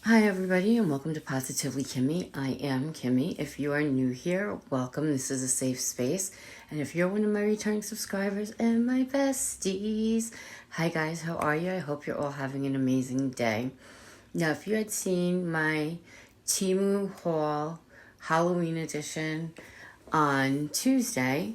Hi everybody and welcome to Positively Kimmie. I am Kimmie. If you are new here, welcome. This is a safe space. And if you're one of my returning subscribers and my besties, hi guys, how are you? I hope you're all having an amazing day. Now, if you had seen my TEMU haul Halloween edition on Tuesday,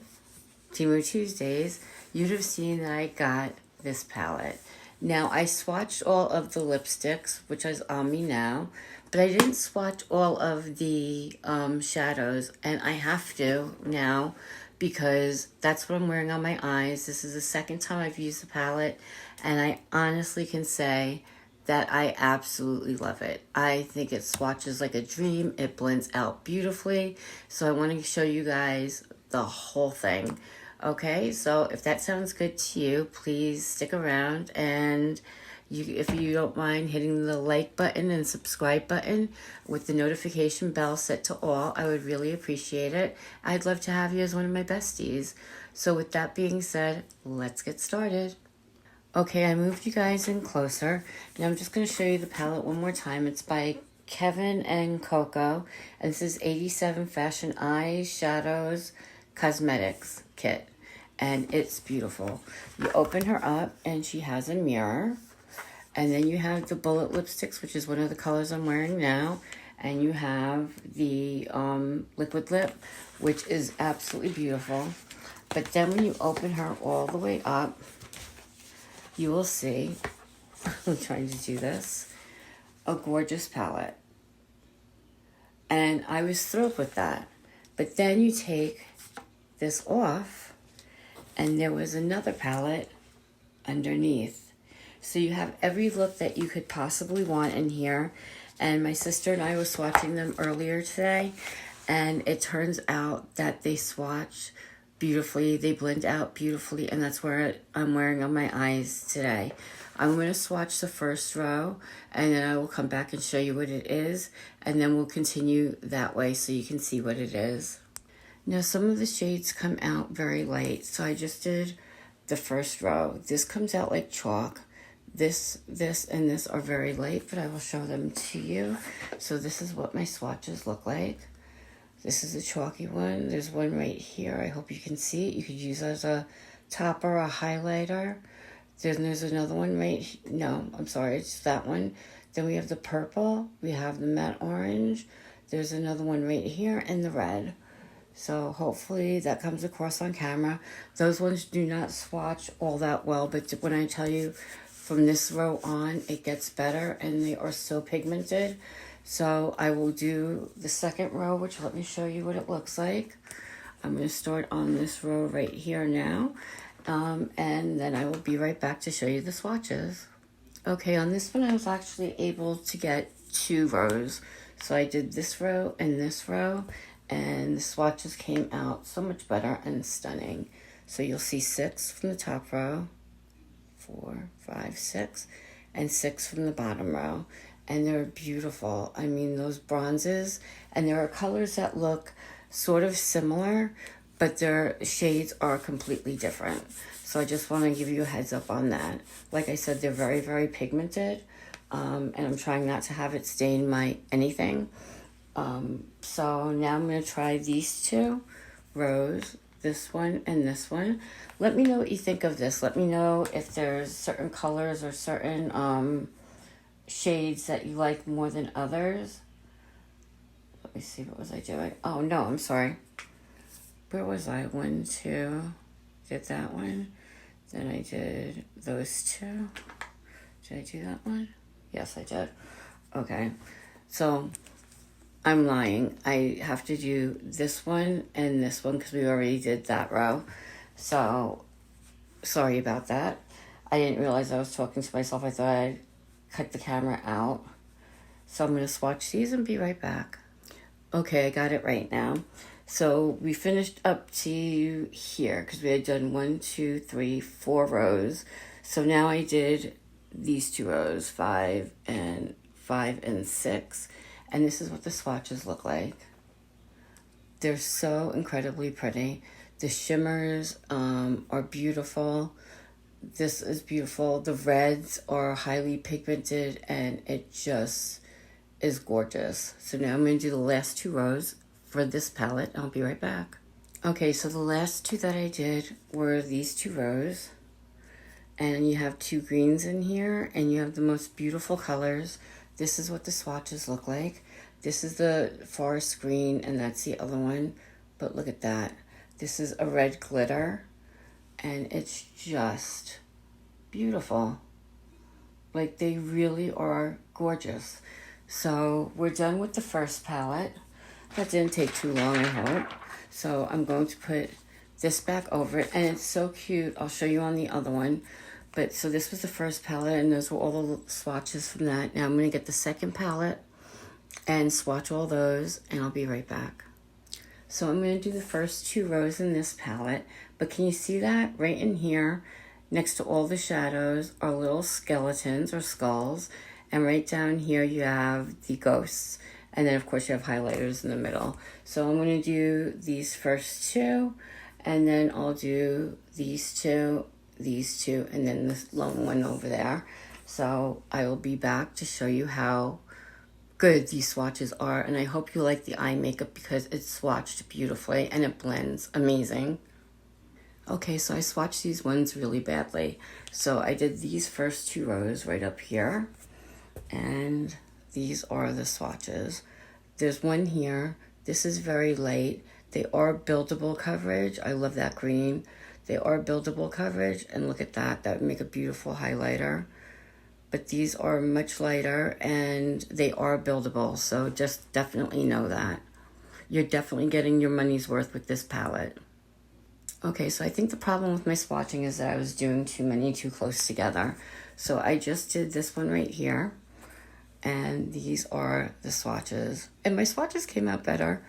TEMU Tuesdays, you'd have seen that I got this palette. Now, I swatched all of the lipsticks, which is on me now, but I didn't swatch all of the shadows, and I have to now because that's what I'm wearing on my eyes. This is the second time I've used the palette, and I honestly can say that I absolutely love it. I think it swatches like a dream. It blends out beautifully. So I want to show you guys the whole thing. Okay, so if that sounds good to you, please stick around, and if you don't mind hitting the like button and subscribe button with the notification bell set to all, I would really appreciate it. I'd love to have you as one of my besties. So with that being said, let's get started. Okay, I moved you guys in closer. Now I'm just going to show you the palette one more time. It's by Kevin and Coco, and this is 87 Fashion Eyeshadows Cosmetics Kit, and it's beautiful. You open her up, and she has a mirror, and then you have the bullet lipsticks, which is one of the colors I'm wearing now, and you have the liquid lip, which is absolutely beautiful. But then when you open her all the way up, you will see, I'm trying to do this, a gorgeous palette. And I was thrilled with that. But then you take this off, and there was another palette underneath. So you have every look that you could possibly want in here. And my sister and I were swatching them earlier today, and it turns out that they swatch beautifully. They blend out beautifully, and that's where I'm wearing on my eyes today. I'm going to swatch the first row, and then I will come back and show you what it is, and then we'll continue that way so you can see what it is. Now, some of the shades come out very light, so I just did the first row. This comes out like chalk. This, and this are very light, but I will show them to you. So this is what my swatches look like. This is a chalky one. There's one right here. I hope you can see it. You could use as a topper or a highlighter. Then there's another one no, I'm sorry, it's that one. Then we have the purple. We have the matte orange. There's another one right here, and the red. So hopefully that comes across on camera. Those ones do not swatch all that well, but when I tell you from this row on, it gets better, and they are so pigmented. So I will do the second row, which let me show you what it looks like. I'm going to start on this row right here now, and then I will be right back to show you the swatches. Okay, on this one I was actually able to get 2 rows. So I did this row, and the swatches came out so much better and stunning. So you'll see 6 from the top row, 4, 5, 6, and 6 from the bottom row. And they're beautiful. I mean, those bronzes, and there are colors that look sort of similar, but their shades are completely different. So I just want to give you a heads up on that. Like I said, they're very, very pigmented, and I'm trying not to have it stain my anything. So now I'm going to try these 2 rows, this one and this one. Let me know what you think of this. Let me know if there's certain colors or certain shades that you like more than others. Let me see, what was I doing? Oh no, I'm sorry. Where was I? 1, 2, did that one. Then I did those 2. Did I do that one? Yes, I did. Okay, so I'm lying. I have to do this one and this one because we already did that row. So sorry about that. I didn't realize I was talking to myself. I thought I'd cut the camera out. So I'm going to swatch these and be right back. Okay, I got it right now. So we finished up to here because we had done 1, 2, 3, 4 rows. So now I did these 2 rows, 5 and 6. And this is what the swatches look like. They're so incredibly pretty. The shimmers are beautiful. This is beautiful. The reds are highly pigmented, and it just is gorgeous. So now I'm going to do the last 2 rows for this palette. I'll be right back. Okay, so the last 2 that I did were these 2 rows. And you have 2 greens in here, and you have the most beautiful colors. This is what the swatches look like. This is the forest green, and that's the other one. But look at that. This is a red glitter, and it's just beautiful. Like, they really are gorgeous. So we're done with the first palette. That didn't take too long, I hope. So I'm going to put this back over it, and it's so cute. I'll show you on the other one. But so this was the first palette, and those were all the swatches from that. Now I'm going to get the second palette and swatch all those, and I'll be right back. So I'm going to do the first 2 rows in this palette, but can you see that right in here, next to all the shadows are little skeletons or skulls, and right down here you have the ghosts, and then of course you have highlighters in the middle. So I'm going to do these first 2, and then I'll do these 2, and then this lone one over there. So I will be back to show you how good these swatches are, and I hope you like the eye makeup because it's swatched beautifully and it blends amazing. Okay, so I swatched these ones really badly. So I did these first 2 rows right up here, and these are the swatches. There's one here. This is very light. They are buildable coverage. I love that green. They are buildable coverage, and look at that. That would make a beautiful highlighter. But these are much lighter, and they are buildable, so just definitely know that. You're definitely getting your money's worth with this palette. Okay, so I think the problem with my swatching is that I was doing too many too close together. So I just did this one right here, and these are the swatches. And my swatches came out better,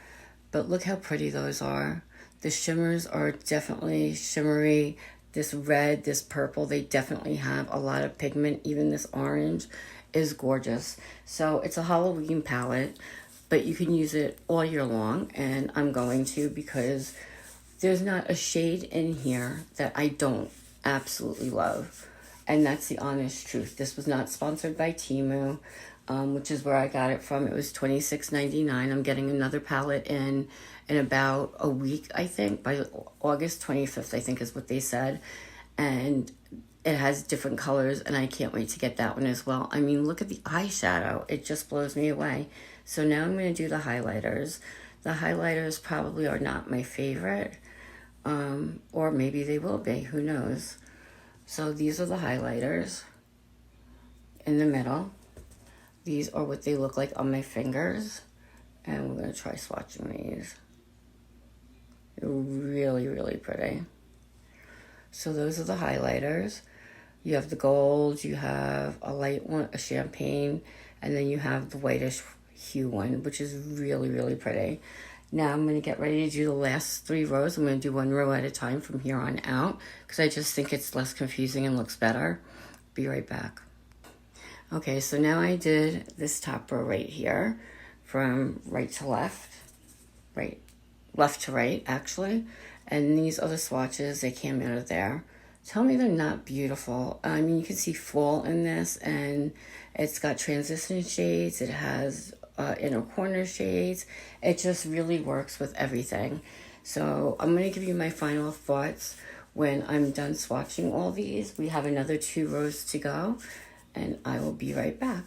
but look how pretty those are. The shimmers are definitely shimmery. This red, this purple, they definitely have a lot of pigment. Even this orange is gorgeous. So it's a Halloween palette, but you can use it all year long, and I'm going to because there's not a shade in here that I don't absolutely love. And that's the honest truth. This was not sponsored by TEMU, which is where I got it from. It was $26.99. I'm getting another palette in about a week, I think, by August 25th, I think is what they said. And it has different colors, and I can't wait to get that one as well. I mean, look at the eyeshadow. It just blows me away. So now I'm going to do the highlighters. The highlighters probably are not my favorite, or maybe they will be. Who knows? So these are the highlighters in the middle. These are what they look like on my fingers, and we're going to try swatching these. They're really, really pretty. So those are the highlighters. You have the gold, you have a light one, a champagne, and then you have the whitish hue one, which is really, really pretty. Now I'm going to get ready to do the last 3 rows. I'm going to do 1 row at a time from here on out because I just think it's less confusing and looks better. Be right back. Okay, so now I did this top row right here from right to left, left to right actually, and these are the swatches. They came out of there. Tell me they're not beautiful. I mean, you can see fall in this, and it's got transition shades. It has inner corner shades. It just really works with everything. So I'm going to give you my final thoughts when I'm done swatching all these. We have another 2 rows to go, and I will be right back.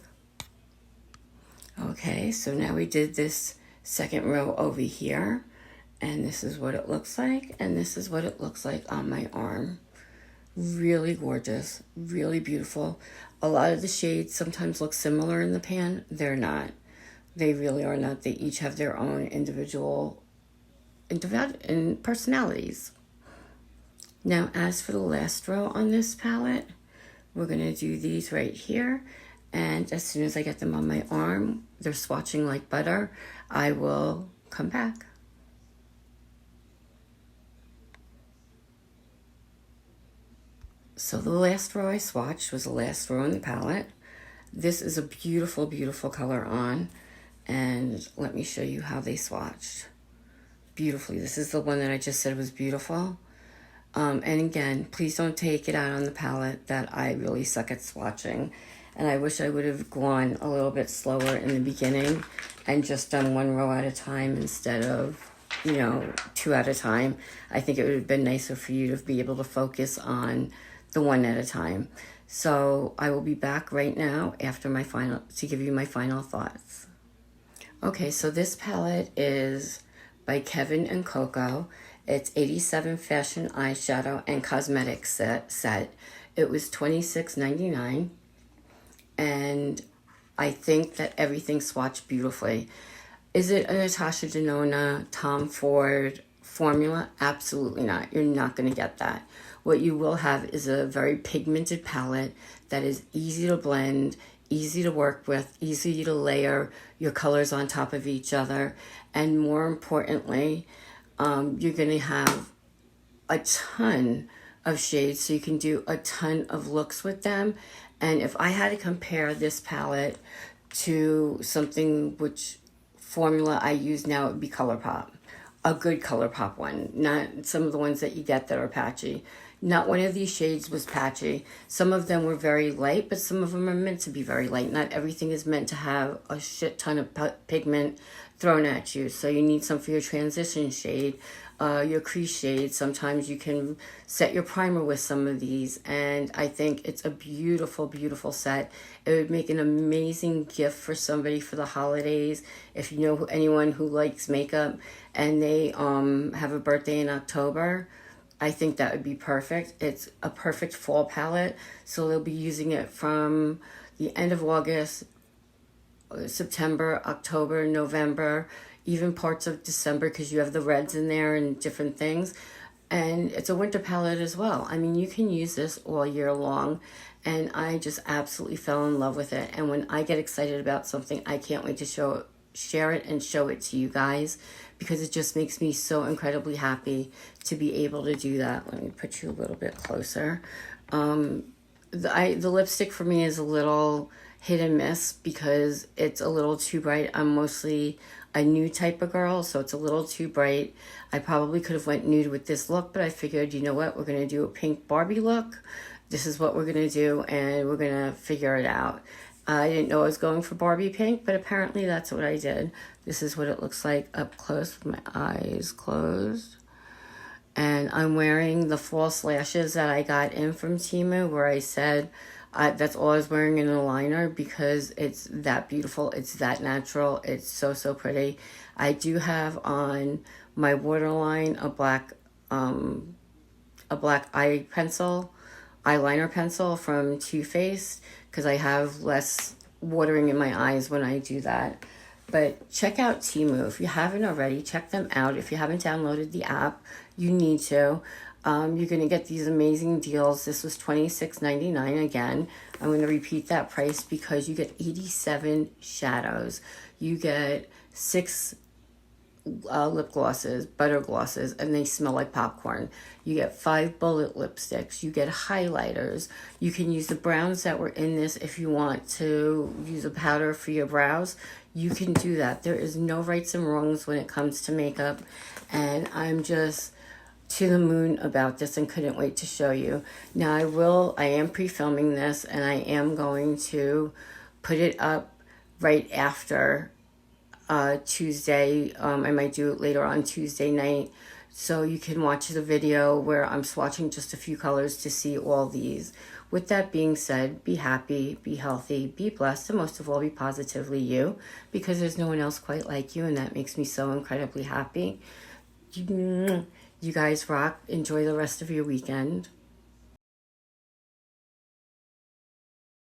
Okay, so now we did this second row over here, and this is what it looks like, and this is what it looks like on my arm. Really gorgeous, really beautiful. A lot of the shades sometimes look similar in the pan. They're not. They really are not. They each have their own individual personalities. Now, as for the last row on this palette, we're going to do these right here. And as soon as I get them on my arm, they're swatching like butter, I will come back. So the last row I swatched was the last row in the palette. This is a beautiful, beautiful color on. And let me show you how they swatched beautifully. This is the one that I just said was beautiful. And again, please don't take it out on the palette that I really suck at swatching. And I wish I would have gone a little bit slower in the beginning and just done one row at a time instead of, you know, two at a time. I think it would have been nicer for you to be able to focus on the one at a time. So I will be back right now after my final, to give you my final thoughts. Okay, so this palette is by Kevin and Coco. It's 87 Fashion Eyeshadow and Cosmetics set. It was $26.99. And I think that everything swatched beautifully. Is it a Natasha Denona, Tom Ford formula? Absolutely not. You're not going to get that. What you will have is a very pigmented palette that is easy to blend, easy to work with, easy to layer your colors on top of each other. And more importantly, you're going to have a ton of shades, so you can do a ton of looks with them. And if I had to compare this palette to something which formula I use now, it would be ColourPop. A good ColourPop one, not some of the ones that you get that are patchy. Not one of these shades was patchy. Some of them were very light, but some of them are meant to be very light. Not everything is meant to have a shit ton of pigment thrown at you. So you need some for your transition shade, your crease shade. Sometimes you can set your primer with some of these. And I think it's a beautiful, beautiful set. It would make an amazing gift for somebody for the holidays. If you know anyone who likes makeup and they have a birthday in October, I think that would be perfect. It's a perfect fall palette. So they'll be using it from the end of August, September, October, November, even parts of December, because you have the reds in there and different things. And it's a winter palette as well. I mean, you can use this all year long. And I just absolutely fell in love with it. And when I get excited about something, I can't wait to share it and show it to you guys, because it just makes me so incredibly happy to be able to do that. Let me put you a little bit closer. The lipstick for me is a little hit and miss because it's a little too bright. I'm mostly a nude type of girl, so it's a little too bright. I probably could have went nude with this look, but I figured, you know what, we're going to do a pink Barbie look. This is what we're going to do, and we're going to figure it out. I didn't know I was going for Barbie pink, but apparently that's what I did. This is what it looks like up close with my eyes closed. And I'm wearing the false lashes that I got in from TEMU, where I said that's all I was wearing in a liner, because it's that beautiful. It's that natural. It's so, so pretty. I do have on my waterline a black eyeliner pencil from Too Faced, because I have less watering in my eyes when I do that. But check out TEMU. If you haven't already, check them out. If you haven't downloaded the app, you need to. You're going to get these amazing deals. This was $26.99 again. I'm going to repeat that price because you get 87 shadows. You get 6 lip glosses, butter glosses, and they smell like popcorn. You get 5 bullet lipsticks. You get highlighters. You can use the browns that were in this if you want to use a powder for your brows. You can do that. There is no rights and wrongs when it comes to makeup, and I'm just to the moon about this and couldn't wait to show you. Now I am pre-filming this, and I am going to put it up right after Tuesday. I might do it later on Tuesday night, so you can watch the video where I'm swatching just a few colors to see all these. With that being said, be happy, be healthy, be blessed, and most of all, be positively you, because there's no one else quite like you, and that makes me so incredibly happy. You guys rock. Enjoy the rest of your weekend.